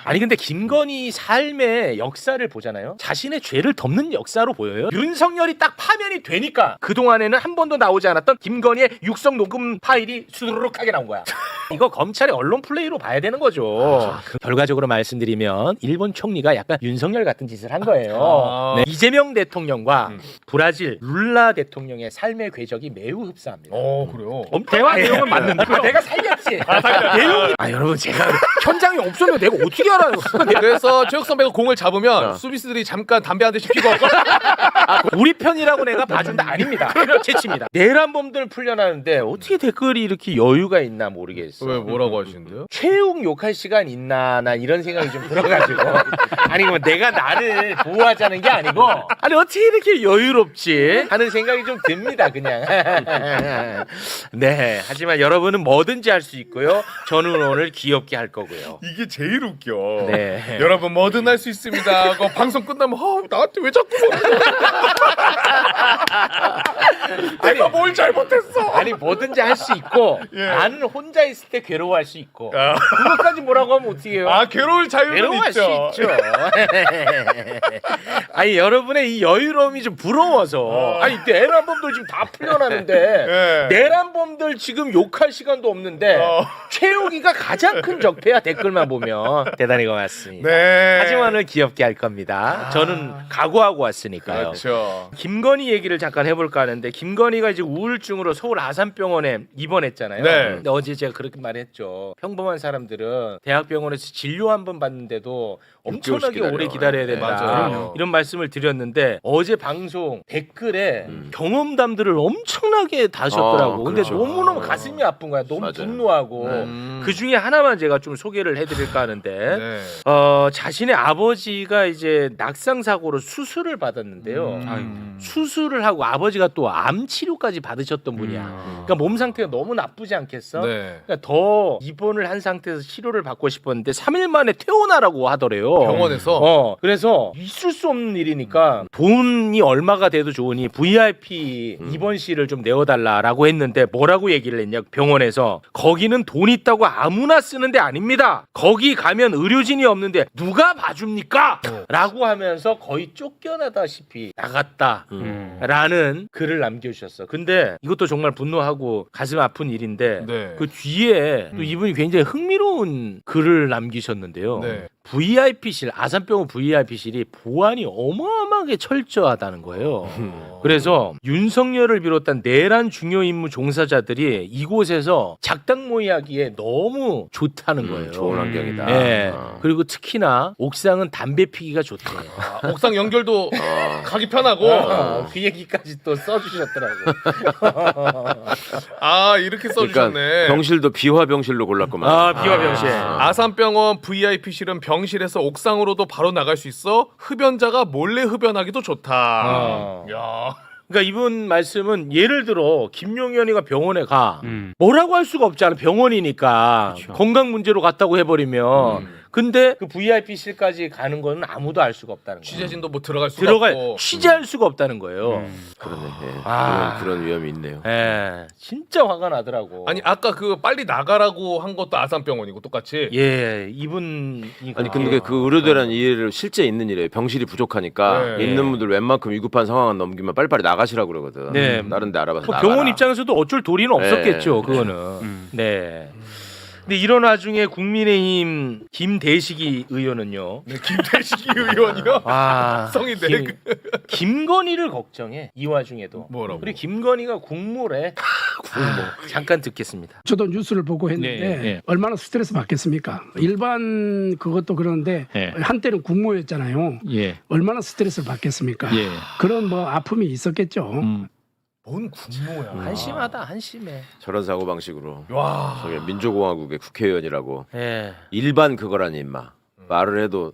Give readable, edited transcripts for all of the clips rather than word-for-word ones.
아니 근데 김건희 삶의 역사를 보잖아요. 자신의 죄를 덮는 역사로 보여요. 윤석열이 딱 파면이 되니까 그동안에는 한 번도 나오지 않았던 김건희의 육성 녹음 파일이 수두룩하게 나온 거야. 이거 검찰의 언론 플레이로 봐야 되는 거죠. 결과적으로 말씀드리면 일본 총리가 약간 윤석열 같은 짓을 한 거예요. 네. 이재명 대통령과 브라질 룰라 대통령의 삶의 궤적이 매우 흡사합니다. 그래요. 대화 내용은 맞는데 내가 살렸지. 내용이 여러분 제가 현장에 없었는데 내가 어떻게 알아요? 그래서 최욱 선배가 공을 잡으면 수비수들이 잠깐 담배 한 대씩 피고 우리 편이라고 내가 봐준다 아닙니다. 이런 채치입니다. 내란범들 풀려나는데 어떻게 댓글이 이렇게 여유가 있나 모르겠어. 왜 뭐라고 하시는데요? 최욱 욕할 시간 있나 난 이런 생각이 좀 들어가지고 아니 그럼 내가 나를 보호하자는 게 아니고 아니 어떻게 이렇게 여유롭지 하는 생각이 좀 듭니다 그냥. 네 하지만 여러분은 뭐든지 할 수 있고요. 저는 오늘 귀엽게 할 거고요. 이게 제일 웃겨. 네. 여러분 뭐든 할 수 있습니다. 그 방송 끝나면 나한테 왜 자꾸 내가 뭘 잘못했어? 아니 뭐든지 할 수 있고 나는 혼자 있을 때 괴로워할 수 있고 그것까지 뭐라고 하면 어떻게 해요? 괴로울 자유는 괴로워할 있죠. 수 있죠. 아니 여러분의 이 여유로움이 좀 부러워서 아니 내란범들 지금 다 풀려나는데 내란범들 지금 욕할 시간도 없는데 최욱이가 가장 큰 적폐야. 댓글만 보면 대단히 고맙습니다. 네. 하지만 오늘 귀엽게 할 겁니다. 저는 각오하고 왔으니까요. 그렇죠. 김건희 얘기를 잠깐 해볼까 하는데 김건희가 이제 우울증으로 서울 아산병원에 입원했잖아요. 네. 근데 어제 제가 그렇게 말했죠. 평범한 사람들은 대학병원에서 진료 한 번 받는데도 엄청나게 오래 기다려야 된다. 맞아요. 이런 말씀을 드렸는데 어제 방송 댓글에 경험담들을 엄청나게 다셨더라고. 근데 그렇죠. 너무너무 가슴이 아픈 거야. 너무 맞아요. 분노하고 그 중에 하나만 제가 좀 소개를 해드릴까 하는데 네. 자신의 아버지가 이제 낙상 사고로 수술을 받았는데요. 수술을 하고 아버지가 또 암 치료까지 받으셨던 분이야. 그러니까 몸 상태가 너무 나쁘지 않겠어? 네. 그러니까 더 입원을 한 상태에서 치료를 받고 싶었는데 3일 만에 퇴원하라고 하더래요. 병원에서? 그래서 있을 수 없는 일이니까 돈이 얼마가 돼도 좋으니 VIP 입원실을 좀 내어달라라고 했는데 뭐라고 얘기를 했냐 병원에서 거기는 돈 있다고 아무나 쓰는 데 아닙니다. 거기 가면 의료진이 없는데 누가 봐줍니까? 라고 하면서 거의 쫓겨나다시피 나갔다 라는 글을 남겨주셨어. 근데 이것도 정말 분노하고 가슴 아픈 일인데 네. 그 뒤에 또 이분이 굉장히 흥미로운 글을 남기셨는데요. 네. VIP실 아산병원 VIP실이 보안이 어마어마하게 철저하다는 거예요. 그래서 윤석열을 비롯한 내란 중요 임무 종사자들이 이곳에서 작당 모의하기에 너무 좋다는 거예요. 좋은 환경이다. 네. 그리고 특히나 옥상은 담배 피기가 좋대요. 옥상 연결도 가기 편하고. 그 얘기까지 또 써주셨더라고. 이렇게 써주셨네. 그러니까 병실도 비화 병실로 골랐구만. 비와 병실. 아산병원 VIP실은 병실에서 옥상으로도 바로 나갈 수 있어 흡연자가 몰래 흡연하기도 좋다. 야. 그러니까 이분 말씀은 예를 들어 김용현이가 병원에 가 뭐라고 할 수가 없잖아. 병원이니까 건강 문제로 갔다고 해버리면 근데 그 VIP실까지 가는 거는 아무도 알 수가 없다는 거예요. 취재진도 뭐 들어갈 수가 없고. 취재할 수가 없다는 거예요. 그러네. 그런 위험이 있네요. 진짜 화가 나더라고. 아니 아까 그 빨리 나가라고 한 것도 아산병원이고 똑같이. 이분이 아니 근데 그 의료대란 일을 실제 있는 일이에요. 병실이 부족하니까 네. 있는 분들 웬만큼 위급한 상황을 넘기면 빨리빨리 나가시라고 그러거든. 네. 다른 데 알아봐서 뭐 나가라. 병원 입장에서도 어쩔 도리는 없었겠죠. 그거는. 네. 근데 이런 와중에 국민의힘 김대식이 의원은요. 네, 김대식이 의원이요? 성인데. 김건희를 걱정해. 이 와중에도. 뭐라고? 그리고 김건희가 국물에 잠깐 듣겠습니다. 저도 뉴스를 보고 했는데 얼마나 스트레스 받겠습니까? 일반 그것도 그런데 한때는 국무였잖아요. 얼마나 스트레스를 받겠습니까? 그런 뭐 아픔이 있었겠죠. 뭔 군모야. 한심하다. 한심해. 저런 사고 방식으로. 와. 저게 민주공화국의 국회의원이라고 예. 일반 그거라니 임마. 말을 해도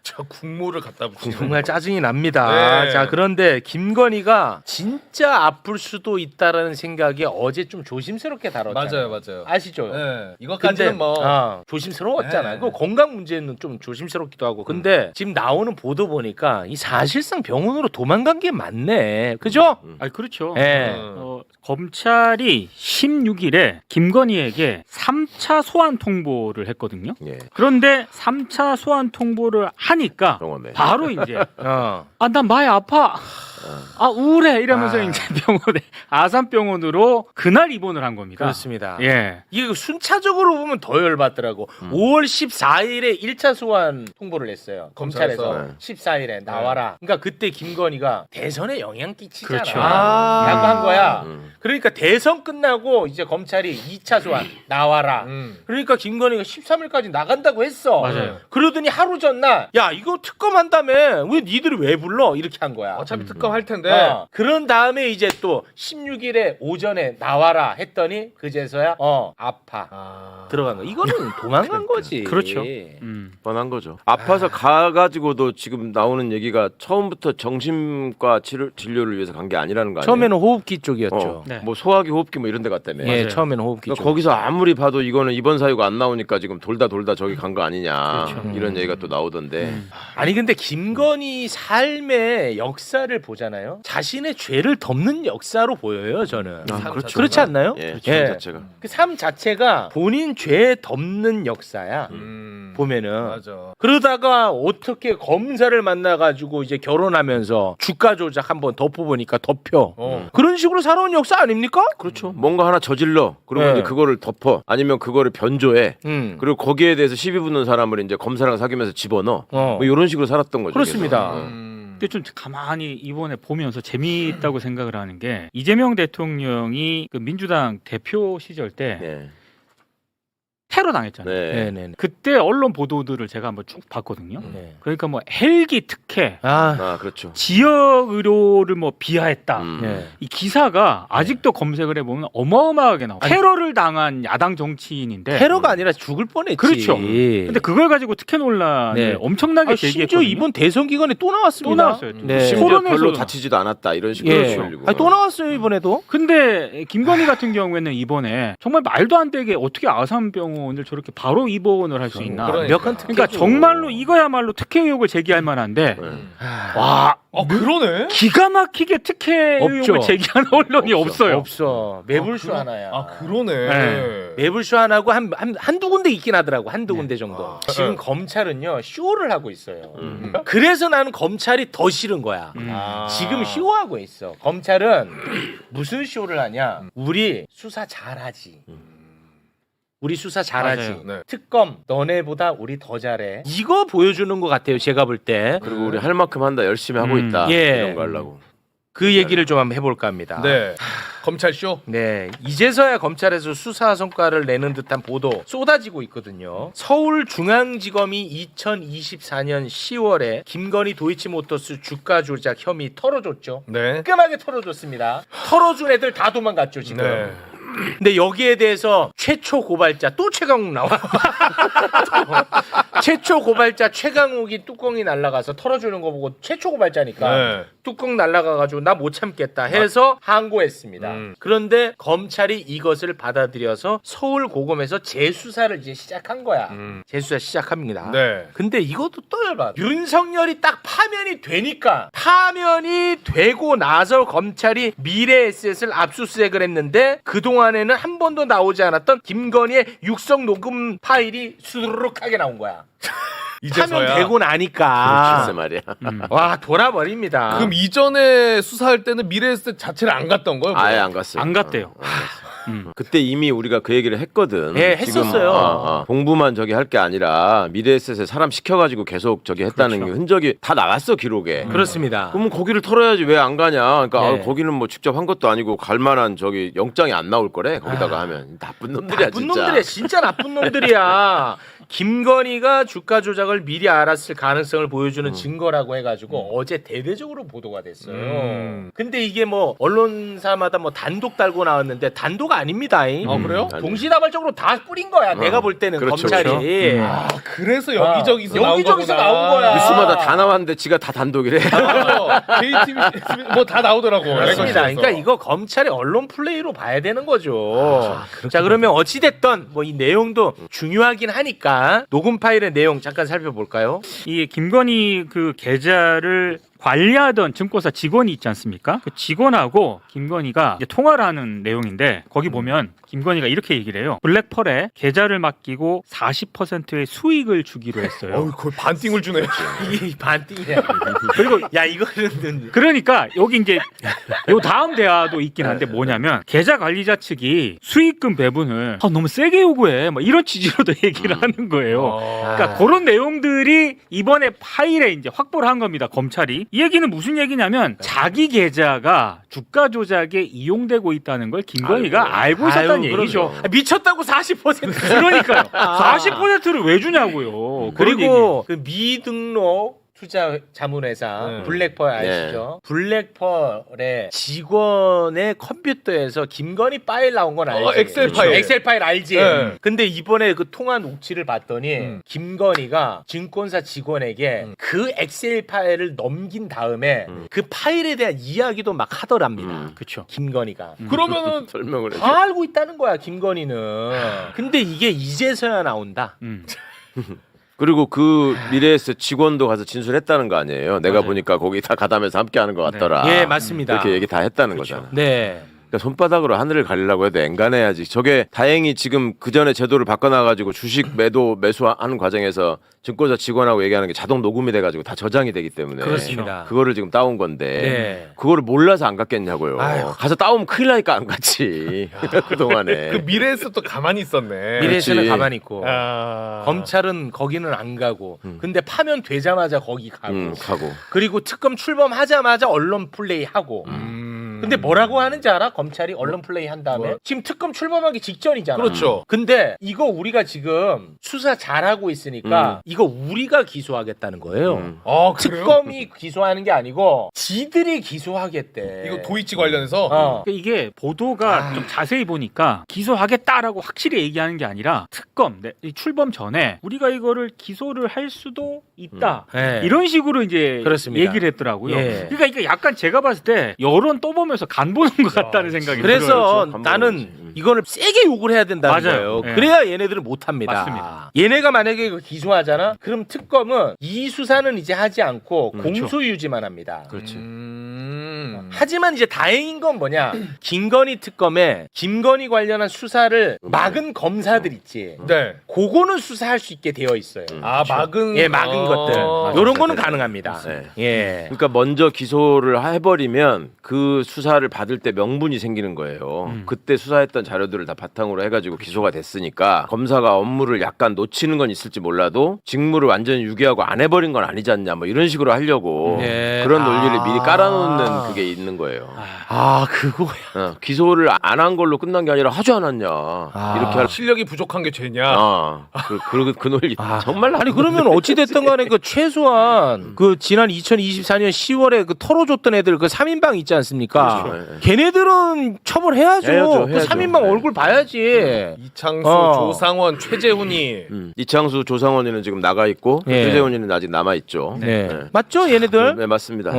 저 국모를 갖다 붙이는 정말 짜증이 납니다. 네. 자, 그런데 김건희가 진짜 아플 수도 있다라는 생각이 어제 좀 조심스럽게 다뤘잖아요. 맞아요. 아시죠? 네. 이것까지는 뭐 조심스러웠잖아요. 네. 그 건강 문제는 좀 조심스럽기도 하고. 근데 지금 나오는 보도 보니까 이 사실상 병원으로 도망간 게 맞네. 그죠? 아 그렇죠. 예. 검찰이 16일에 김건희에게 3차 소환 통보를 했거든요. 예. 그런데 3차 소환 통보를 하니까 병원에. 바로 이제 어. 아 나 많이 아파. 아 우울해 이러면서 이제 병원에 아산병원으로 그날 입원을 한 겁니다. 그렇습니다. 예. 이게 순차적으로 보면 더 열받더라고. 5월 14일에 1차 소환 통보를 했어요. 검찰에서 검찰에서. 14일에 나와라. 그러니까 그때 김건희가 대선에 영향 끼치잖아. 그렇죠. 라고 한 거야. 음. 그러니까 대선 끝나고 이제 검찰이 2차 소환 나와라. 그러니까 김건희가 13일까지 나간다고 했어. 맞아요. 그러더니 하루 전날 야 이거 특검한다며 왜 니들이 왜 불러? 이렇게 한 거야. 어차피 특검 할 텐데 그런 다음에 이제 또 16일에 오전에 나와라 했더니 그제서야 아파 들어간 거. 이거는 도망간 거지. 그렇죠. 뻔한 거죠. 아파서 가가지고도 지금 나오는 얘기가 처음부터 정신과 진료를 위해서 간 게 아니라는 거 아니에요? 처음에는 호흡기 쪽이었죠. 네. 뭐 소화기, 호흡기 뭐 이런 데 갔다며. 예, 맞아요. 처음에는 호흡기 그러니까 쪽. 거기서 아무리 봐도 이거는 입원 사유가 안 나오니까 지금 돌다 저기 간 거 아니냐. 그렇죠. 이런 얘기가 또 나오던데. 아니 근데 김건희 삶의 역사를 보잖아요. 자신의 죄를 덮는 역사로 보여요. 저는. 아, 그렇죠. 그렇지 않나요? 예, 예. 자체가. 그 삶 자체가 본인 죄 덮는 역사야. 보면은. 맞아. 그러다가 어떻게 검사를 만나가지고 이제 결혼하면서 주가 조작 한번 덮어보니까 덮여. 그런 식으로 살아온 역사 아닙니까? 그렇죠. 뭔가 하나 저질러. 그리고 네. 이제 그거를 덮어. 아니면 그거를 변조해. 그리고 그리고 거기에 대해서 시비 붙는 사람을 이제 검사랑 사귀면서 집어넣어. 뭐 이런 식으로 살았던 거죠. 그렇습니다. 그래서. 근데 좀 가만히 이번에 보면서 재미있다고 생각을 하는 게 이재명 대통령이 그 민주당 대표 시절 때 네. 테러 당했잖아요. 네. 네네. 그때 언론 보도들을 제가 한번 쭉 봤거든요. 네. 그러니까 뭐 헬기 특혜, 아, 그렇죠. 지역 의료를 뭐 비하했다. 네. 이 기사가 아직도 검색을 해보면 어마어마하게 나와요. 테러를 당한 야당 정치인인데 테러가 아니라 죽을 뻔했지. 그렇죠. 근데 그걸 가지고 특혜 논란을 네. 엄청나게 심지어 제기했거든요. 이번 대선 기간에 또 나왔습니다. 또 나왔어요. 네. 심지어 토론에서도 별로 나- 다치지도 않았다. 이런 식으로 예. 올리고. 아니, 또 나왔어요 이번에도. 근데 김건희 같은 경우에는 이번에 정말 말도 안 되게 어떻게 아산병원을 저렇게 바로 입원을 할 수 있나. 그러니까. 몇건 특혜. 그러니까 정말로 이거야말로 특혜 의혹을 제기할 만한데 네. 와 그러네. 기가 막히게 특혜 없죠. 의혹을 제기하는 언론이 없어요. 없어. 매불쇼 하나야. 그러네. 네. 매불쇼 하나고 한두 군데 있긴 하더라고. 한두 군데 정도. 아. 지금 검찰은요 쇼를 하고 있어요. 그래서 나는 검찰이 더 싫은 거야. 지금 쇼하고 있어. 검찰은 무슨 쇼를 하냐? 우리 수사 잘하지. 우리 수사 잘하지. 맞아요. 네. 특검 너네보다 우리 더 잘해. 이거 보여주는 것 같아요. 제가 볼 때. 그리고 우리 할 만큼 한다. 열심히 하고 있다. 예. 이런 거 하려고. 그 얘기를 좀 한번 해볼까 합니다. 네. 검찰 쇼. 네, 이제서야 검찰에서 수사 성과를 내는 듯한 보도 쏟아지고 있거든요. 서울중앙지검이 2024년 10월에 김건희 도이치모터스 주가 조작 혐의 털어줬죠. 네. 깔끔하게 털어줬습니다. 털어준 애들 다 도망갔죠 지금. 네. 근데 여기에 대해서 최초 고발자 또 최강욱 나와. 최초 고발자 최강욱이 뚜껑이 날아가서 털어주는 거 보고 최초 고발자니까 네. 뚜껑 날아가가지고 나 못 참겠다 해서 항고했습니다. 그런데 검찰이 이것을 받아들여서 서울고검에서 재수사를 이제 시작한 거야. 재수사 시작합니다. 네. 근데 이것도 또 열받아. 윤석열이 딱 파면이 되니까 파면이 되고 나서 검찰이 미래에셋을 압수수색을 했는데 그동안에는 한 번도 나오지 않았던 김건희의 육성 녹음 파일이 수두룩하게 나온 거야. 파면 되고 나니까 글쎄 말이야. 와 돌아버립니다. 그럼 이전에 수사할 때는 미래에셋 자체를 안 갔던 거예요? 아예 안 갔어요. 안 갔대요. 그때 이미 우리가 그 얘기를 했거든. 예, 지금, 했었어요. 공부만 저기 할 게 아니라 미래에셋에 사람 시켜가지고 계속 저기 했다는 게 흔적이 다 나갔어 기록에. 그렇습니다. 그러면 거기를 털어야지 왜 안 가냐? 그러니까 네. 거기는 뭐 직접 한 것도 아니고 갈 만한 저기 영장이 안 나올 거래. 거기다가 하면 나쁜 놈들이야 나쁜 진짜. 놈들이야. 진짜 나쁜 놈들이야. 김건희가 주가 조작을 미리 알았을 가능성을 보여주는 증거라고 해가지고 어제 대대적으로 보도가 됐어요. 근데 이게 뭐 언론사마다 뭐 단독 달고 나왔는데 단독 아닙니다. 그래요? 동시다발적으로 다 뿌린 거야. 내가 볼 때는 그렇죠, 검찰이. 아, 그래서 여기저기서 나온 여기저기서 거구나. 나온 거야. 뉴스마다 다 나왔는데 지가 다 단독이래. JTBC 뭐 다 나오더라고. 그렇습니다. 그러니까 이거 검찰의 언론 플레이로 봐야 되는 거죠. 자, 그러면 어찌됐던 뭐 이 내용도 중요하긴 하니까 녹음 파일의 내용 잠깐 살펴볼까요? 이 김건희 그 계좌를 관리하던 증권사 직원이 있지 않습니까? 그 직원하고 김건희가 이제 통화를 하는 내용인데 거기 보면 김건희가 이렇게 얘기를 해요. 블랙펄에 계좌를 맡기고 40%의 수익을 주기로 했어요. 거의 반띵을 주네. 이 반띵이야. 그리고 야, 이거는 그러니까 여기 이제 요 다음 대화도 있긴 한데 뭐냐면 계좌 관리자 측이 수익금 배분을 너무 세게 요구해. 막 이런 취지로도 얘기를 하는 거예요. 그러니까 그런 내용들이 이번에 파일에 이제 확보를 한 겁니다. 검찰이. 이 얘기는 무슨 얘기냐면 자기 계좌가 주가 조작에 이용되고 있다는 걸 김건희가 알고 있었다는 얘기죠. 미쳤다고 40%. 그러니까요. 40%를 왜 주냐고요. 그런 그리고 그 미등록 투자 자문회사 네. 블랙펄 아시죠? 블랙펄의 직원의 컴퓨터에서 김건희 파일 나온 건 알지? 엑셀 파일. 엑셀 파일 알지? 네. 근데 이번에 그 통화 녹취를 봤더니 김건희가 증권사 직원에게 그 엑셀 파일을 넘긴 다음에 그 파일에 대한 이야기도 막 하더랍니다. 그렇죠. 김건희가. 그러면은 설명을 해. 다 알고 있다는 거야, 김건희는. 근데 이게 이제서야 나온다. 그리고 그 미래에서 직원도 가서 진술했다는 거 아니에요. 내가 보니까 거기 다 가담해서 함께하는 것 같더라. 예, 맞습니다. 이렇게 얘기 다 했다는 거잖아. 네. 그러니까 손바닥으로 하늘을 가리려고 해도 앵간해야지. 저게 다행히 지금 그 전에 제도를 바꿔놔가지고 주식 매수하는 과정에서 증권사 직원하고 얘기하는 게 자동 녹음이 돼가지고 다 저장이 되기 때문에 그렇습니다. 그거를 지금 따온 건데 네. 그거를 몰라서 안 갔겠냐고요. 아유. 가서 따오면 큰일 나니까 안 갔지. 그 동안에. 그 미래에서 또 가만히 있었네. 미래에서는 그렇지. 가만히 있고 아. 검찰은 거기는 안 가고 근데 파면 되자마자 거기 가고 가고. 그리고 특검 출범하자마자 언론 플레이 하고 근데 뭐라고 하는지 알아? 검찰이 언론 플레이 한 다음에 지금 특검 출범하기 직전이잖아. 그렇죠. 근데 이거 우리가 지금 수사 잘하고 있으니까 이거 우리가 기소하겠다는 거예요. 아, 그래요? 특검이 기소하는 게 아니고 지들이 기소하겠대. 이거 도이치 관련해서 어. 그러니까 이게 보도가 좀 자세히 보니까 기소하겠다라고 확실히 얘기하는 게 아니라 특검 이 출범 전에 우리가 이거를 기소를 할 수도 있다 네. 이런 식으로 이제 그렇습니다. 얘기를 했더라고요. 예. 그러니까 이게 약간 제가 봤을 때 여론 떠보면서 간 보는 것 같다는 생각이 들어요. 그래서 그렇죠. 나는 이거를 세게 욕을 해야 된다는 맞아요. 거예요. 예. 그래야 얘네들은 못합니다. 맞습니다. 얘네가 만약에 이거 기소하잖아? 그럼 특검은 이 수사는 이제 하지 않고 공소유지만 합니다. 그렇지. 하지만 이제 다행인 건 뭐냐? 김건희 특검에 김건희 관련한 수사를 막은 검사들 있지. 네. 그거는 수사할 수 있게 되어 있어요. 아, 막은 예, 막은 것들. 이런 거는 가능합니다. 네. 예. 그러니까 먼저 기소를 해버리면 그 수사를 받을 때 명분이 생기는 거예요. 그때 수사했던 자료들을 다 바탕으로 해가지고 기소가 됐으니까 검사가 업무를 약간 놓치는 건 있을지 몰라도 직무를 완전히 유기하고 안 해버린 건 아니지 않냐 뭐 이런 식으로 하려고 네. 그런 논리를 미리 깔아놓는 그게 있는 거예요. 그거야. 기소를 안 한 걸로 끝난 게 아니라 하지 않았냐 이렇게 할 실력이 부족한 게 죄냐? 그 논리 정말 아니 그러면 어찌 됐든 간에 그 최소한 그 지난 2024년 10월에 그 털어줬던 애들 그 3인방 있지 않습니까? 그렇죠. 걔네들은 처벌해야죠. 해야죠. 그 3인방 네. 얼굴 봐야지. 이창수, 조상원, 최재훈이 이창수 조상원이는 지금 나가 있고 예. 최재훈이는 아직 남아 있죠. 네. 맞죠, 얘네들? 네 맞습니다.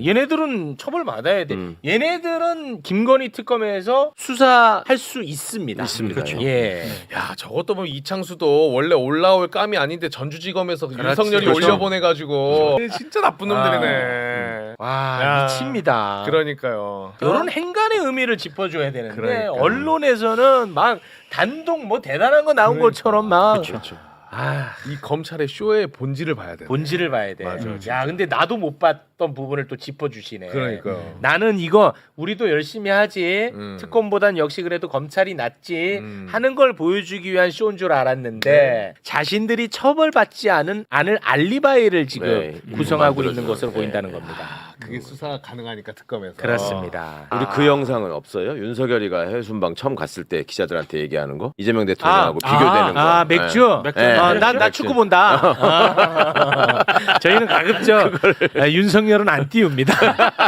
얘네들은 처벌 받아야 돼. 얘네들은 김건희 특검에서 수사할 수 있습니다. 있습니다. 그렇죠. 예. 야, 저것도 보면 이창수도 원래 올라올 감이 아닌데 전주지검에서 윤석열이 그렇죠. 올려보내가지고 진짜 나쁜 놈들이네. 와, 야. 미칩니다. 그러니까요. 이런 행간의 의미를 짚어줘야 되는데 그러니까. 언론에서는 막 단독 뭐 대단한 거 나온 것처럼 막 이 검찰의 쇼의 본질을 봐야 돼. 본질을 봐야 돼. 맞아, 야, 근데 나도 못 봤던 부분을 또 짚어주시네. 그러니까요. 나는 이거 우리도 열심히 하지. 음. 특검보단 역시 그래도 검찰이 낫지 하는 걸 보여주기 위한 쇼인 줄 알았는데 자신들이 처벌받지 않을 알리바이를 지금 네, 구성하고 있는 만들어줘요. 것으로 네. 보인다는 겁니다. 그게 수사 가능하니까 특검에서. 그렇습니다. 우리 그 영상은 없어요? 윤석열이가 해외 순방 처음 갔을 때 기자들한테 얘기하는 거? 이재명 대통령하고 비교되는 거. 아 맥주. 네. 나 맥주. 축구 본다. 저희는 가급적 윤석열은 안 띄웁니다.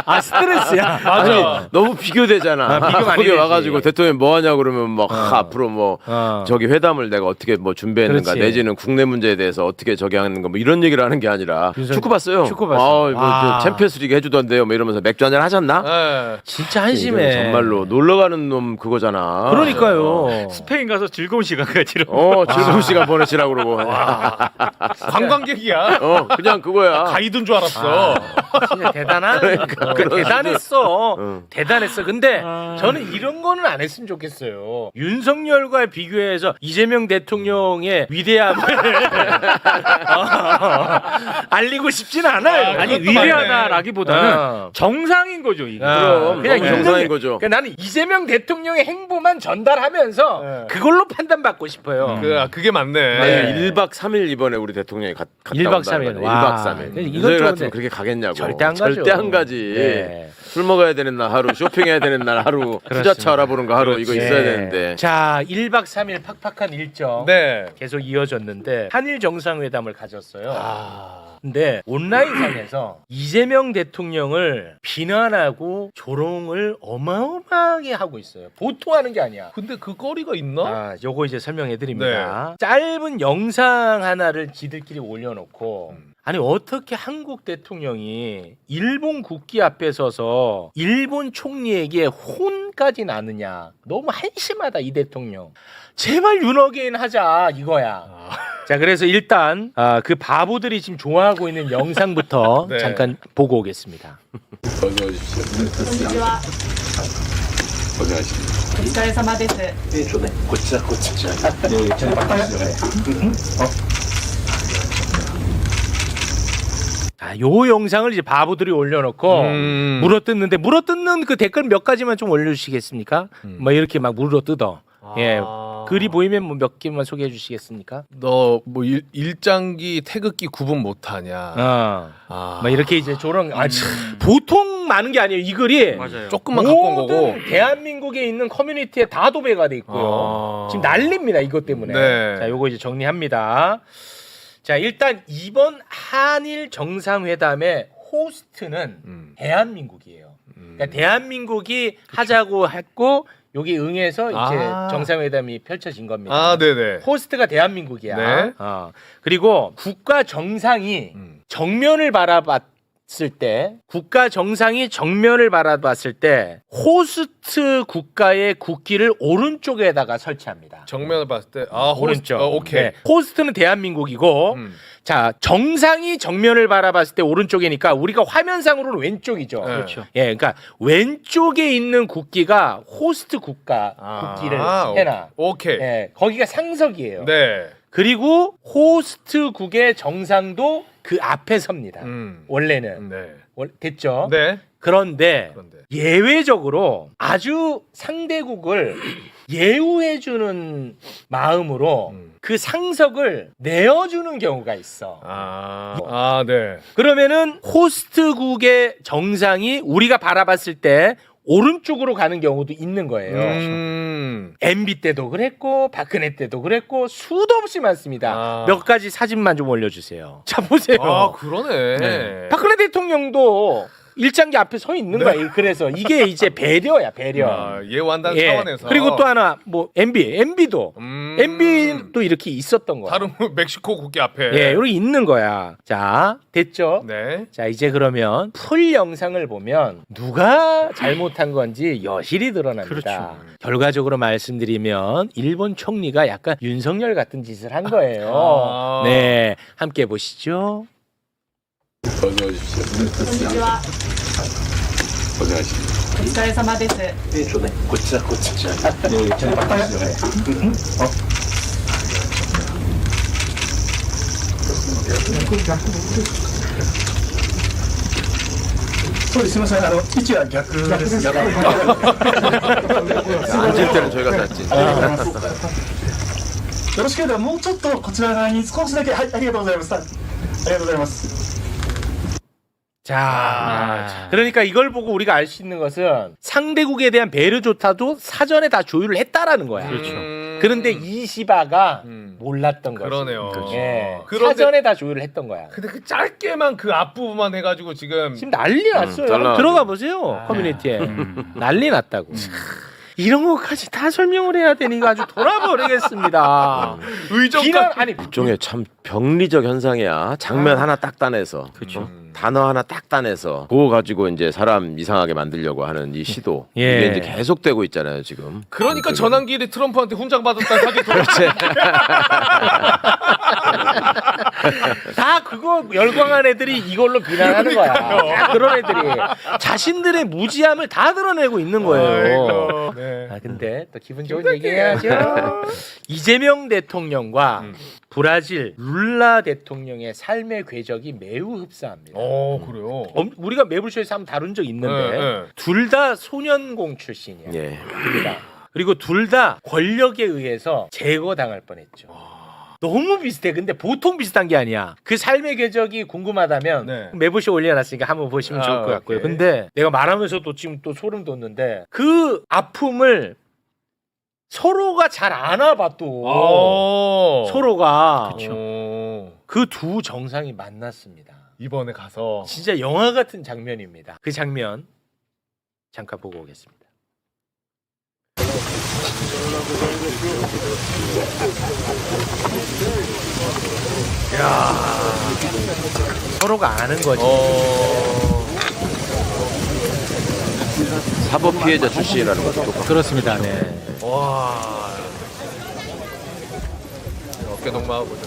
아 스트레스야. 아니, 너무 비교되잖아. 비교 많이 거기 되지. 와가지고 대통령 뭐 하냐 그러면 막 앞으로 뭐 저기 회담을 내가 어떻게 뭐 준비했는가 그렇지. 내지는 국내 문제에 대해서 어떻게 저기 하는 거 뭐 이런 얘기를 하는 게 아니라 축구 봤어요. 축구 봤어. 뭐 와. 챔피언스리그 해주던데요. 뭐 이러면서 맥주 한잔 하셨나? 네. 진짜 한심해. 정말로 놀러 가는 놈 그거잖아. 그러니까요. 스페인 가서 즐거운 시간 가지러. 즐거운 시간 보내시라고 그러고. 관광객이야. 그냥 그거야. 가이드인 줄 알았어. 진짜 대단한. 대단했어. 대단했어. 근데 저는 이런 거는 안 했으면 좋겠어요. 윤석열과 비교해서 이재명 대통령의 위대함을 알리고 싶진 않아요. 아니 그것도 위대하다라기보다는 정상인 거죠 이게. 그럼 그냥 너무 힘든 정상인 게- 거죠. 그러니까 나는 이재명 대통령의 행보만 전달하면서 네. 그걸로 판단받고 싶어요. 그게 맞네. 아니, 1박 3일 이번에 우리 대통령이 갔다 1박 3일. 1박 3일. 이건 윤석열 좀 같으면 근데 그렇게 가겠냐고. 절대 안 가죠. 절대 안 가지. 네. 술 먹어야 되는 날 하루, 쇼핑해야 되는 날 하루, 투자처 알아보는 거 하루 이거 있어야 되는데. 자, 1박 3일 팍팍한 일정 네. 계속 이어졌는데 한일 정상회담을 가졌어요. 근데 온라인상에서 이재명 대통령을 비난하고 조롱을 어마어마하게 하고 있어요. 보통 하는 게 아니야. 근데 그 거리가 있나? 아, 요거 이제 설명해 드립니다. 짧은 영상 하나를 지들끼리 올려놓고 아니 어떻게 한국 대통령이 일본 국기 앞에 서서 일본 총리에게 혼까지 나느냐. 너무 한심하다 이 대통령. 제발 윤어게인 하자 이거야. 자 그래서 일단 그 바보들이 지금 좋아하고 있는 영상부터 네. 잠깐 보고 오겠습니다. お疲れ様です。 자, 요 영상을 이제 바보들이 올려놓고 물어뜯는데 물어뜯는 그 댓글 몇 가지만 좀 올려주시겠습니까? 뭐 이렇게 막 물어뜯어. 예, 글이 보이면 뭐 몇 개만 소개해 주시겠습니까? 너 뭐 일장기 태극기 구분 못하냐? 막 이렇게 이제 조롱. 보통 많은 게 아니에요. 이 글이 맞아요. 조금만 갖고 온 거고. 모든 대한민국에 있는 커뮤니티에 다 도배가 돼 있고요. 지금 난립니다 이것 때문에. 네. 자, 요거 이제 정리합니다. 자, 일단 이번 한일 정상회담의 호스트는 대한민국이에요. 그러니까 대한민국이 하자고 했고 여기 응해서 이제 정상회담이 펼쳐진 겁니다. 아, 네네. 호스트가 대한민국이야. 네. 그리고 국가 정상이 정면을 바라봤을 때, 국가 정상이 정면을 바라봤을 때 호스트 국가의 국기를 오른쪽에다가 설치합니다. 정면을 봤을 때 오른쪽. 오케이. 네. 호스트는 대한민국이고, 자 정상이 정면을 바라봤을 때 오른쪽이니까 우리가 화면상으로는 왼쪽이죠. 네. 그렇죠. 예, 그러니까 왼쪽에 있는 국기가 호스트 국가 국기를 해놔. 오케이. 예, 거기가 상석이에요. 네. 그리고 호스트국의 정상도 그 앞에 섭니다. 원래는 네. 됐죠. 네. 그런데 그런데. 예외적으로 아주 상대국을 예우해주는 마음으로 그 상석을 내어주는 경우가 있어. 네. 그러면은 호스트국의 정상이 우리가 바라봤을 때 오른쪽으로 가는 경우도 있는 거예요. MB 때도 그랬고 박근혜 때도 그랬고 수도 없이 많습니다. 몇 가지 사진만 좀 올려주세요. 자 보세요. 그러네. 네. 박근혜 대통령도 일장기 앞에 서 있는 거야. 그래서 이게 이제 배려야 배려. 예우한다는 차원에서. 그리고 또 하나 뭐 MB도 MB도 이렇게 있었던 거야. 다른 멕시코 국기 앞에. 예, 여기 있는 거야. 자 됐죠? 네. 자 이제 그러면 풀 영상을 보면 누가 잘못한 건지 여실히 드러납니다. 그렇죠. 결과적으로 말씀드리면 일본 총리가 약간 윤석열 같은 짓을 한 거예요. 네, 함께 보시죠. お疲れ様です。そうです。すみません。位置は逆です。 앉을 때는 저희가 낫지. よろしければもうちょっとこちら側に少しだけ、はい、ありがとうございます。ありがとうございます。 자, 그러니까 이걸 보고 우리가 알 수 있는 것은 상대국에 대한 배려조차도 사전에 다 조율을 했다라는 거야. 그렇죠. 그런데 이시바가 몰랐던 거지. 그러네요. 예, 그런데- 사전에 다 조율을 했던 거야. 근데 그 짧게만 그 앞부분만 해가지고 지금 지금 난리 났어요. 잘라. 들어가 보세요. 커뮤니티에 난리 났다고. 이런 것까지 다 설명을 해야 되니까 아주 돌아버리겠습니다. 의정가 비난 아니 일종의 참 병리적 현상이야. 장면 하나 딱 따내서 그렇죠. 단어 하나 딱 따내서 그거 가지고 이제 사람 이상하게 만들려고 하는 이 시도 예. 이게 이제 계속되고 있잖아요 지금. 그러니까 전환기일에 트럼프한테 훈장 받았다는 사진 돌았지. 다 그거 열광한 애들이 이걸로 비난하는 거야. 다 그런 애들이 자신들의 무지함을 다 드러내고 있는 거예요. 네. 아 근데 또 기분 좋은 얘기 해야죠. 이재명 대통령과 브라질 룰라 대통령의 삶의 궤적이 매우 흡사합니다. 그래요. 우리가 매불쇼에서 한번 다룬 적 있는데 네, 네. 둘 다 소년공 출신이야. 예. 그리고 둘 다 권력에 의해서 제거당할 뻔했죠. 너무 비슷해. 근데 보통 비슷한 게 아니야. 그 삶의 궤적이 궁금하다면 네. 매부쇼 올려놨으니까 한번 보시면 좋을 것 같고요. 오케이. 근데 내가 말하면서 또 지금 또 소름 돋는데 그 아픔을 서로가 잘 아나봐 또. 서로가 그 두 정상이 만났습니다. 이번에 가서 진짜 영화 같은 장면입니다. 그 장면 잠깐 보고 오겠습니다. 야, 서로가 아는 거지. 사법 피해자 출신이라는 것도 똑같고. 그렇습니다. 네. 와 어깨 동무하고 이렇게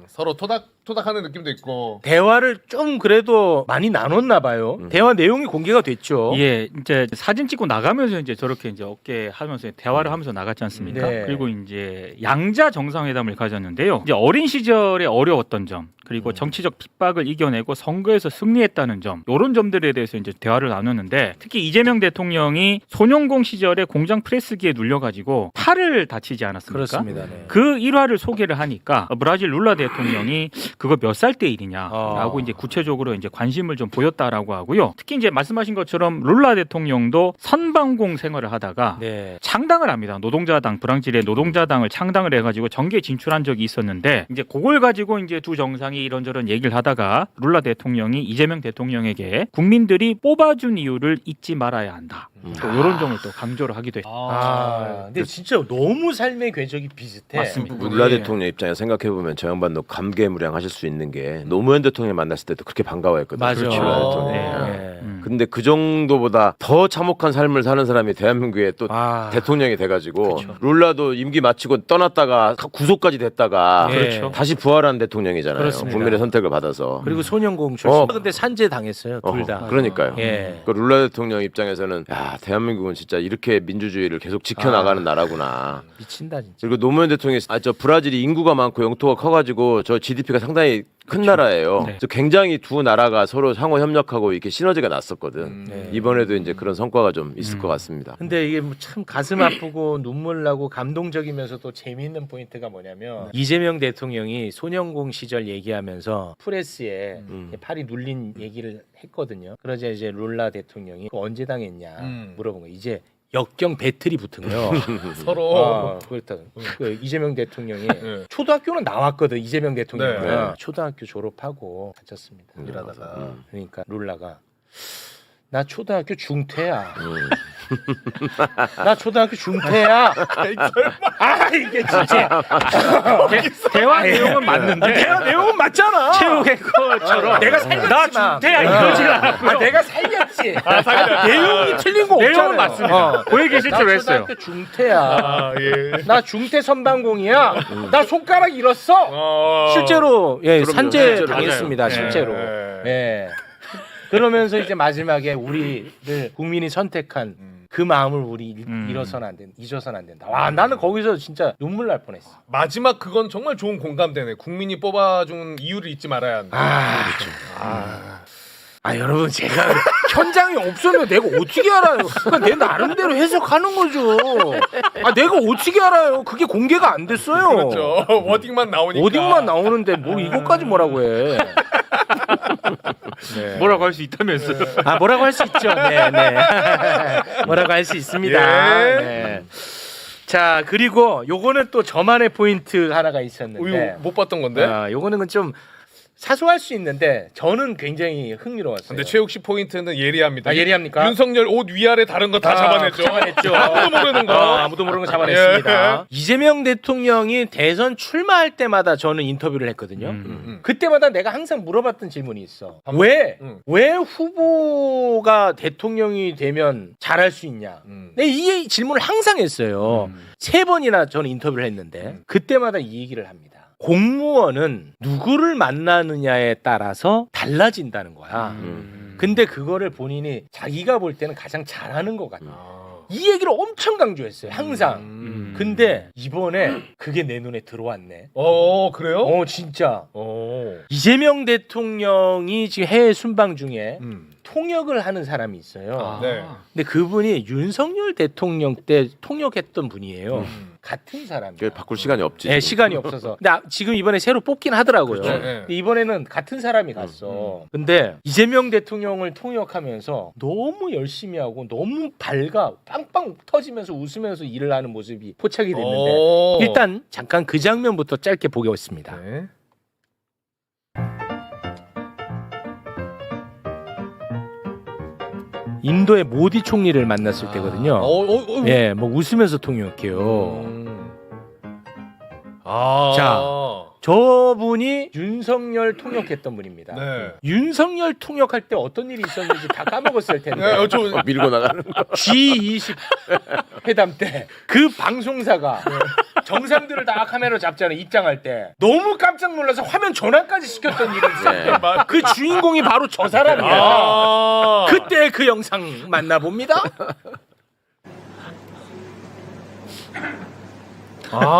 서로 토닥토닥하는 느낌도 있고. 대화를 좀 그래도 많이 나눴나 봐요. 대화 내용이 공개가 됐죠. 예, 이제 사진 찍고 나가면서 이제 저렇게 이제 어깨 하면서 대화를 하면서 나갔지 않습니까? 네. 그리고 이제 양자 정상회담을 가졌는데요. 이제 어린 시절에 어려웠던 점, 그리고 정치적 핍박을 이겨내고 선거에서 승리했다는 점, 이런 점들에 대해서 이제 대화를 나눴는데, 특히 이재명 대통령이 소년공 시절에 공장 프레스기에 눌려가지고 팔을 다치지 않았습니까? 그렇습니다. 네. 그 일화를 소개를 하니까 브라질 룰라 대통령이 그거 몇 살 때 일이냐라고 이제 구체적으로 이제 관심을 좀 보였다라고 하고요. 특히 이제 말씀하신 것처럼 룰라 대통령도 선방공 생활을 하다가 네. 창당을 합니다. 노동자당, 브라질의 노동자당을 창당을 해가지고 정계에 진출한 적이 있었는데, 이제 그걸 가지고 이제 두 정상이 이런저런 얘기를 하다가 룰라 대통령이 이재명 대통령에게 국민들이 뽑아준 이유를 잊지 말아야 한다. 또 이런 점을 또 강조를 하기도 했습니다. 근데 진짜 너무 삶의 궤적이 비슷해. 맞습니다. 룰라 대통령 입장에서 생각해 보면 저 양반도 감개무량하실 수 있는 게 노무현 대통령 만났을 때도 그렇게 반가워했거든요. 맞아. 룰라 대통령. 네. 근데 그 정도보다 더 참혹한 삶을 사는 사람이 대한민국에 또 대통령이 돼가지고 룰라도 임기 마치고 떠났다가 구속까지 됐다가 그렇죠. 다시 부활한 대통령이잖아요. 그렇습니다. 국민의 선택을 받아서. 그리고 소년공 출신. 근데 산재 당했어요. 둘 다. 그러니까요. 예. 그 룰라 대통령 입장에서는 야 대한민국은 진짜 이렇게 민주주의를 계속 지켜나가는 나라구나. 미친다 진짜. 그리고 노무현 대통령이 저 브라질이 인구가 많고 영토가 커가지고 저 GDP가 상당히 큰 나라예요. 네. 그래서 굉장히 두 나라가 서로 상호 협력하고 이렇게 시너지가 났었거든. 네. 이번에도 이제 그런 성과가 좀 있을 것 같습니다. 근데 이게 뭐참 가슴 아프고 눈물 나고 감동적이면서도 재미있는 포인트가 뭐냐면 이재명 대통령이 소년공 시절 얘기하면서 프레스에 팔이 눌린 얘기를 했거든요. 그러자 이제 룰라 대통령이 그거 언제 당했냐 물어본 거예요. 이제 역경 배틀이 붙은 거예요. 서로 그렇다. 그 이재명 대통령이 초등학교는 나왔거든. 이재명 대통령은 네. 초등학교 졸업하고 다쳤습니다. 일하다가 그러니까 룰라가 나 초등학교 중퇴야. 나 초등학교 중퇴야. 아 이게 진짜 대화 내용은 맞는데 대화 내용은 맞잖아. 최후의 것처럼 내가 살렸지. 나 중태야 이러진 않았고요. 내가 살렸지. 내용이 틀린 거 없잖아요. 내용은 맞습니다. 그 얘기 실제로 나 했어요. 초등학교 중퇴야. 나 중퇴 선방공이야. 나 손가락 잃었어. 실제로 산재 실제로. 당했습니다. 맞아요. 실제로. 예. 그러면서 이제 마지막에 우리를 국민이 선택한 그 마음을 우리 잃어서는 안 된다. 잊어서는 안 된다. 와 나는 거기서 진짜 눈물 날 뻔했어. 마지막 그건 정말 좋은 공감대네. 국민이 뽑아준 이유를 잊지 말아야 한다. 여러분 제가 현장에 없으면 내가 어떻게 알아요? 그러니까 내 나름대로 해석하는 거죠. 내가 어떻게 알아요? 그게 공개가 안 됐어요. 그렇죠. 워딩만 나오니까. 워딩만 나오는데 뭐 이것까지 뭐라고 해? 네. 뭐라고 할 수 있다면서요. 아 뭐라고 할 수 있죠. 네, 네. 뭐라고 할 수 있습니다. 예. 네. 자 그리고 요거는 또 저만의 포인트 하나가 있었는데 이거 못 봤던 건데. 요거는 좀 사소할 수 있는데 저는 굉장히 흥미로웠어요. 근데 최욱 씨 포인트는 예리합니다. 아, 예리합니까? 윤석열 옷 위아래 다른 거 다 잡아냈죠. 잡아냈죠. 아무도 모르는 거. 아무도 모르는 거 잡아냈습니다. 이재명 대통령이 대선 출마할 때마다 저는 인터뷰를 했거든요. 그때마다 내가 항상 물어봤던 질문이 있어. 왜 후보가 대통령이 되면 잘할 수 있냐? 내 이 질문을 항상 했어요. 3번이나 저는 인터뷰를 했는데 그때마다 이 얘기를 합니다. 공무원은 누구를 만나느냐에 따라서 달라진다는 거야. 근데 그거를 본인이 자기가 볼 때는 가장 잘하는 것 같아. 이 얘기를 엄청 강조했어요. 항상. 근데 이번에 그게 내 눈에 들어왔네. 그래요? 진짜. 이재명 대통령이 지금 해외 순방 중에 통역을 하는 사람이 있어요. 네. 근데 그분이 윤석열 대통령 때 통역했던 분이에요. 같은 사람이에요. 바꿀 시간이 없지. 네, 시간이 없어서. 근데 지금 이번에 새로 뽑긴 하더라고요. 그렇죠. 근데 이번에는 같은 사람이 갔어. 근데 이재명 대통령을 통역하면서 너무 열심히 하고 너무 밝아 빵빵 터지면서 웃으면서 일을 하는 모습이 포착이 됐는데 일단 잠깐 그 장면부터 짧게 보겠습니다. 네. 인도의 모디 총리를 만났을 때거든요. 예, 뭐 웃으면서 통역해요. 자, 저분이 윤석열 통역했던 분입니다. 네. 윤석열 통역할 때 어떤 일이 있었는지 다 까먹었을 텐데. 네, 저 밀고 나가는 거. G20 회담 때 그 방송사가 정상들을 다 카메라 잡잖아요. 입장할 때 너무 깜짝 놀라서 화면 전환까지 시켰던 일이 있어요. 그 주인공이 바로 저 사람이야. 그때 그 영상 만나봅니다.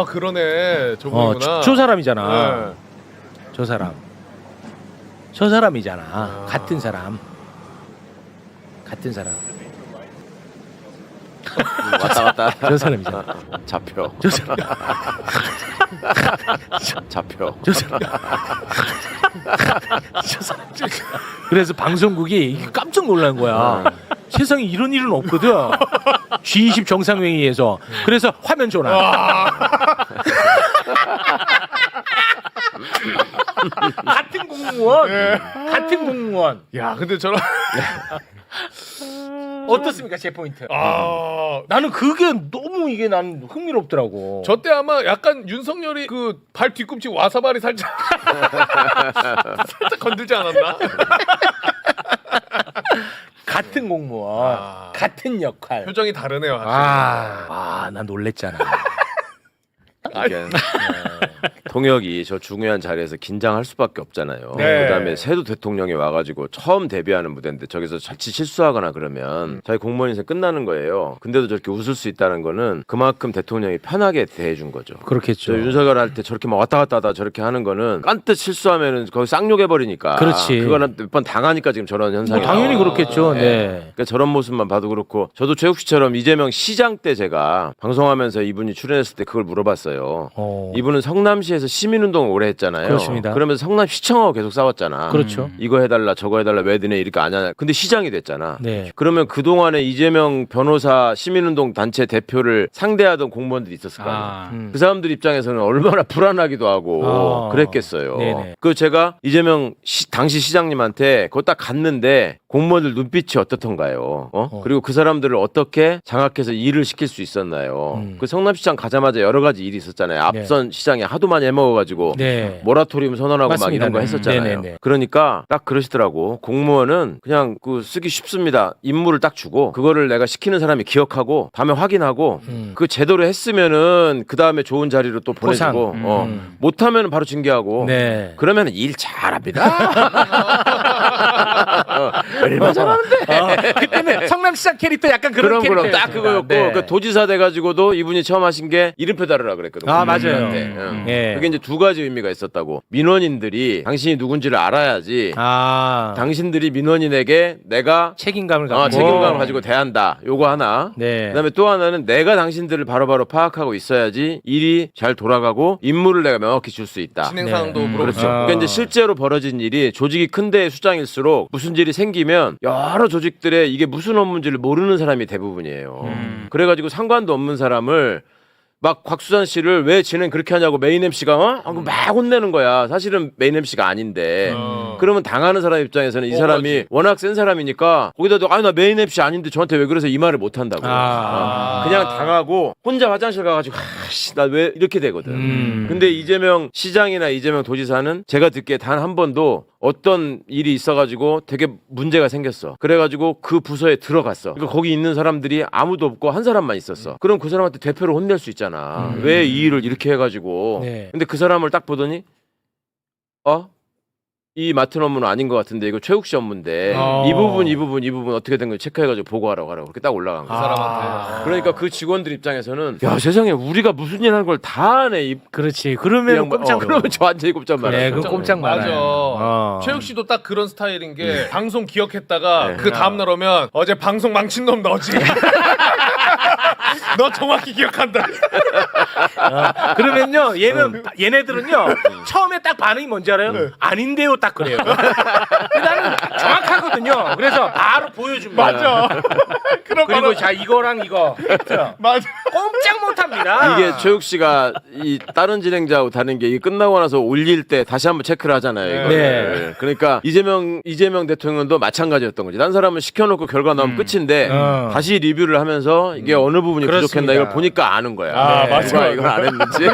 그러네. 저분이구나. 저 사람이잖아. 네. 저 사람. 저 사람이잖아. 같은 사람. 같은 사람. 왔다 갔다. 저 사람이잖아. 잡혀. 저 사람. 잡혀. 저 사람. 저 사람. 그래서 방송국이 깜짝 놀란 거야. 세상에 이런 일은 없거든. G20 정상회의에서. 그래서 화면 전환. 같은 공무원. 같은 공무원. 야, 근데 저런 어떻습니까, 제 포인트? 나는 그게 너무 이게 난 흥미롭더라고. 저 때 아마 약간 윤석열이 그 발 뒤꿈치 와사바리 살짝 살짝 건들지 않았나? 같은 공무원, 같은 역할. 표정이 다르네요. 확실히. 난 놀랬잖아. 이게 통역이 저 중요한 자리에서 긴장할 수밖에 없잖아요. 네. 그다음에 새도 대통령이 와가지고 처음 데뷔하는 무대인데 저기서 자칫 실수하거나 그러면 자기 공무원 인생 끝나는 거예요. 근데도 저렇게 웃을 수 있다는 거는 그만큼 대통령이 편하게 대해준 거죠. 그렇겠죠. 저 윤석열 할 때 저렇게 막 왔다 갔다 하다 저렇게 하는 거는 깐뜻 실수하면은 거기 쌍욕해버리니까. 그렇지. 그거는 몇 번 당하니까 지금 저런 현상이. 당연히 나와요. 그렇겠죠. 네. 그러니까 저런 모습만 봐도 그렇고 저도 최욱 씨처럼 이재명 시장 때 제가 방송하면서 이분이 출연했을 때 그걸 물어봤어요. 이분은 성남시에서 시민운동을 오래 했잖아요. 그렇습니다. 그러면서 성남시청하고 계속 싸웠잖아. 그렇죠. 이거 해달라 저거 해달라 왜 너네 이렇게 안 하냐. 근데 시장이 됐잖아. 네. 그러면 그동안에 이재명 변호사 시민운동 단체 대표를 상대하던 공무원들이 있었을 거 아니에요. 그 사람들 입장에서는 얼마나 불안하기도 하고 그랬겠어요. 네네. 그 제가 이재명 당시 시장님한테 그거 딱 갔는데 공무원들 눈빛이 어떻던가요? 그리고 그 사람들을 어떻게 장악해서 일을 시킬 수 있었나요? 그 성남시장 가자마자 여러 가지 일이 있었잖아요. 앞선 시장에 하도 많이 해먹어가지고 네. 모라토리움 선언하고 맞습니다. 막 이런 거 네. 했었잖아요. 네네네. 그러니까 딱 그러시더라고. 공무원은 그냥 그 쓰기 쉽습니다. 임무를 딱 주고 그거를 내가 시키는 사람이 기억하고 다음에 확인하고 그 제대로 했으면은 그 다음에 좋은 자리로 또 보내주고 못하면 바로 징계하고 네. 그러면 일 잘합니다. 얼마 잘하는데. 그때는 성남시장 캐릭터 약간 그런 캐릭터. 그럼 딱 그거였고 그 도지사 돼가지고도 이분이 처음 하신 게 이름표 다르라 그랬거든요. 맞아요. 응. 예. 네. 그게 이제 두 가지 의미가 있었다고. 민원인들이 당신이 누군지를 알아야지 당신들이 민원인에게 내가 책임감을 갖고 책임감을 가지고 대한다. 요거 하나. 네. 그다음에 또 하나는 내가 당신들을 바로바로 파악하고 있어야지 일이 잘 돌아가고 임무를 내가 명확히 줄 수 있다. 진행 사항도 물어보고. 그렇죠. 그러니까 이제 실제로 벌어진 일이 조직이 큰데 수장일수록 무슨 일이 생기면 여러 조직들에 이게 무슨 업무인지를 모르는 사람이 대부분이에요. 그래가지고 상관도 없는 사람을 막 곽수산 씨를 왜 진행 그렇게 하냐고 메인 MC가 막 혼내는 거야. 사실은 메인 MC가 아닌데. 그러면 당하는 사람 입장에서는 이 사람이 워낙 센 사람이니까 거기다도 나 메인 MC 아닌데 저한테 왜 그래서 이 말을 못 한다고. 그냥 당하고 혼자 화장실 가가지고 나 왜 이렇게 되거든. 근데 이재명 시장이나 이재명 도지사는 제가 듣기에 단 한 번도 어떤 일이 있어가지고 되게 문제가 생겼어. 그래가지고 그 부서에 들어갔어. 그러니까 거기 있는 사람들이 아무도 없고 한 사람만 있었어. 그럼 그 사람한테 대표를 혼낼 수 있잖아. 왜 이 일을 이렇게 해가지고. 네. 근데 그 사람을 딱 보더니 이 맡은 업무는 아닌 것 같은데 이거 최욱 씨 업무인데 이 부분 어떻게 된 거 체크해가지고 보고하라고 하라고 그렇게 딱 올라간 거야. 그 사람한테. 그러니까 그 직원들 입장에서는 야 세상에 우리가 무슨 일 하는 걸 다 하네. 그렇지. 그러면 꼼짝 그러면 저한테 꼽자 말이야. 네, 그건 꼼짝 말아요. 맞아. 최욱 씨도 딱 그런 스타일인 게 방송 기억했다가 그 다음 날 오면 어제 방송 망친 놈 너지. 너 정확히 기억한다. 그러면요, 얘네들은요, 처음에 딱 반응이 뭔지 알아요? 아닌데요, 딱 그래요. 나는 정확하거든요. 그래서 바로 보여줍니다. 맞아. 그럼 그리고 바로 자, 이거랑 이거. 맞아. 꼼짝 못 합니다. 이게 최욱 씨가 이 다른 진행자하고 다른 게 이게 끝나고 나서 올릴 때 다시 한번 체크를 하잖아요. 이거. 네. 그러니까 이재명 대통령도 마찬가지였던 거지. 난 사람은 시켜놓고 결과 나오면 끝인데 다시 리뷰를 하면서 이게 어느 부분이 그렇습니다. 부족했나 이걸 보니까 아는 거야. 맞아. 누가 이걸 안 했는지.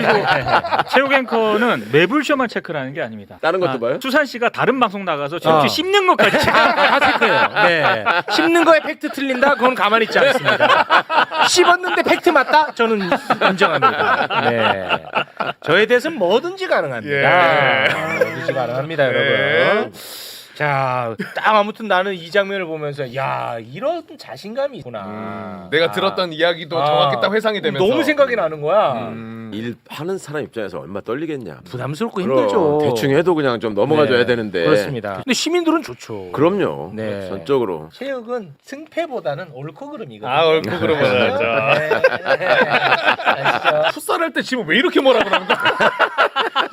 최욱 앵커는 매불쇼만 체크하는 게 아닙니다. 다른 것도 봐요? 수산 씨가 다른 방송 나가서 최욱 씨 씹는 것까지 체크. 다 체크해요. 네. 씹는 거에 팩트 틀린다? 그건 가만히 있지 않습니다. 씹었는데 팩트 맞다? 저는 인정합니다. 네. 저에 대해서는 뭐든지 가능합니다. 뭐든지 가능합니다, 여러분. 자, 딱 아무튼 나는 이 장면을 보면서 야, 이런 자신감이 있구나. 내가 들었던 이야기도 정확히 딱 회상이 되면서 너무 생각이 나는 거야. 일 하는 사람 입장에서 얼마나 떨리겠냐. 부담스럽고 그럼 힘들죠. 대충 해도 그냥 좀 넘어가줘야 되는데. 그렇습니다. 근데 시민들은 좋죠. 그럼요. 네. 전적으로. 체육은 승패보다는 옳고 그름이거든요. 아, 옳고 그름은 아시죠? 풋살 할 때 지금 왜 이렇게 뭐라 그러는 거야?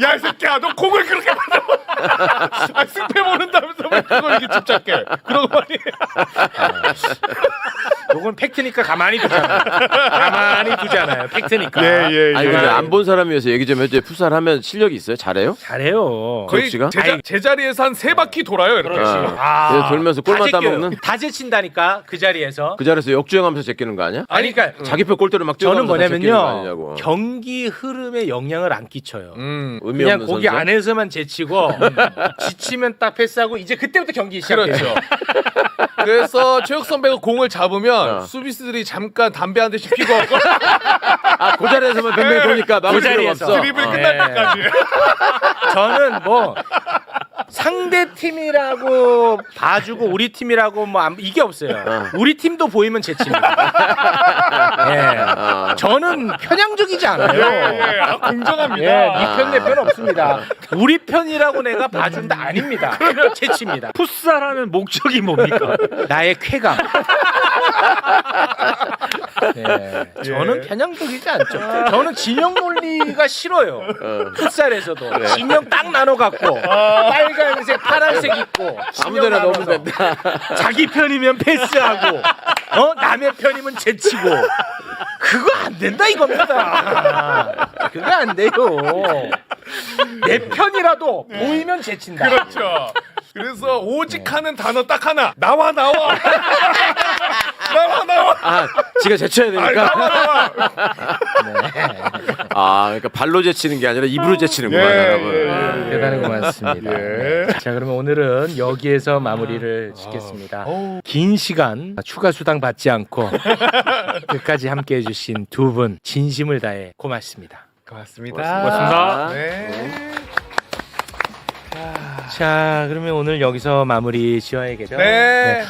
야, 이 새끼야, 너 공을 그렇게 받아. 승패 모른다면서 왜 그걸 이렇게 집착해? 그런 거 아니에요? 이건 팩트니까 가만히 두잖아요. 가만히 두잖아요. 팩트니까. 아니 근데 안 본 사람 위해서 얘기 좀 해줘. 풋살 하면 실력이 있어요? 잘해요? 잘해요. 거의 씨가? 제자리에서 한 3바퀴 돌아요, 이렇게. 그래서 돌면서 골만 따먹는? 다 제친다니까 그 자리에서. 그 자리에서 역주행하면서 제끼는 거 아니야? 아니 그러니까 자기 표 골대로 막 저는 뛰어가면서 다 제끼는 거 아니냐고. 뭐냐면요. 경기 흐름에 영향을 안 끼쳐요. 의미 그냥 없는 거기 선수? 안에서만 제치고 지치면 딱 패스하고 이제 그때부터 경기 시작해요. 그렇죠. 그래서 최욱 선배가 공을 잡으면 수비수들이 잠깐 담배 한 대씩 피고 그 자리에서만 뱅뱅 도니까 막을 필요가 자리에서. 없어. 드리블 끝날 때까지. 저는 뭐 상대 팀이라고 봐주고 우리 팀이라고 뭐 이게 없어요. 우리 팀도 보이면 제칩니다. 저는 편향적이지 않아요. 공정합니다. 네 편 내 편 없습니다. 우리 편이라고 내가 봐준다 아닙니다. 제칩니다. 풋살하는 목적이 뭡니까? 나의 쾌감. 네, 저는 편향적이지 않죠. 저는 진영 논리가 싫어요. 풋살에서도 진영 딱 나눠 갖고 빨간색, 파란색 있고 아무데나 넣으면 된다. 자기 편이면 패스하고 남의 편이면 제치고 그거 안 된다 이겁니다. 그거 안 돼요. 내 편이라도 보이면 제친다. 그렇죠. 그래서 오직 하는 단어 딱 하나. 나와. 나와. 지가 제쳐야 되니까. 그러니까 발로 제치는 게 아니라 입으로 제치는구만, 여러분. 대단히 고맙습니다. 자, 그러면 오늘은 여기에서 마무리를 짓겠습니다. 긴 시간 추가 수당 받지 않고 끝까지 함께해 주신 두 분 진심을 다해 고맙습니다. 고맙습니다. 고맙습니다. 네. 자, 그러면 오늘 여기서 마무리 지어야겠죠? 네.